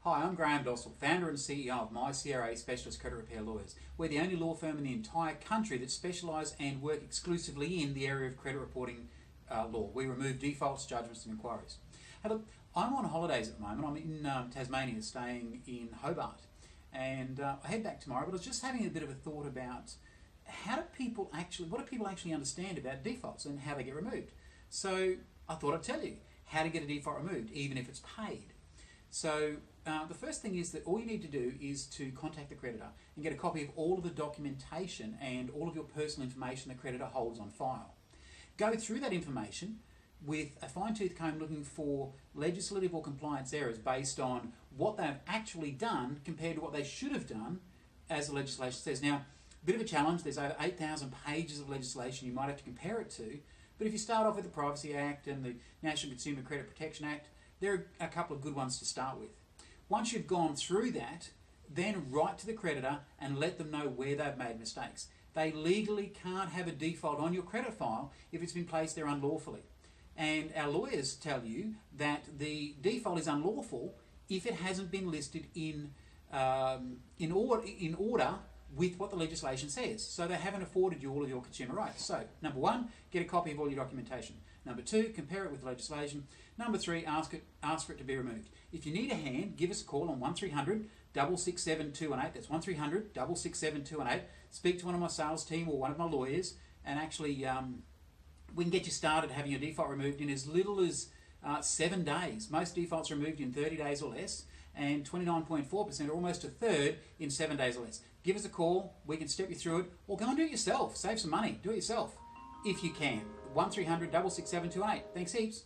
Hi, I'm Graham Doessel, founder and CEO of MyCRA Specialist Credit Repair Lawyers. We're the only law firm in the entire country that specialise and work exclusively in the area of credit reporting law. We remove defaults, judgments and inquiries. Hey, look, I'm on holidays at the moment. I'm in Tasmania, staying in Hobart. And I head back tomorrow, but I was just having a bit of a thought about what do people actually understand about defaults and how they get removed. So I thought I'd tell you how to get a default removed, even if it's paid. So the first thing is that all you need to do is to contact the creditor and get a copy of all of the documentation and all of your personal information the creditor holds on file. Go through that information with a fine-tooth comb looking for legislative or compliance errors based on what they've actually done compared to what they should have done as the legislation says. Now, a bit of a challenge, there's over 8,000 pages of legislation you might have to compare it to, but if you start off with the Privacy Act and the National Consumer Credit Protection Act, there are a couple of good ones to start with. Once you've gone through that, then write to the creditor and let them know where they've made mistakes. They legally can't have a default on your credit file if it's been placed there unlawfully. And our lawyers tell you that the default is unlawful if it hasn't been listed in order with what the legislation says. So they haven't afforded you all of your consumer rights. So, number one, get a copy of all your documentation. Number two, compare it with legislation. Number three, ask for it to be removed. If you need a hand, give us a call on 1300 667 218. That's 1300 667 218. Speak to one of my sales team or one of my lawyers, and actually we can get you started having your default removed in as little as 7 days. Most defaults are removed in 30 days or less, and 29.4% or almost a third in 7 days or less. Give us a call, we can step you through it, or go and do it yourself. Save some money, do it yourself if you can. 1300 667 218. Thanks heaps.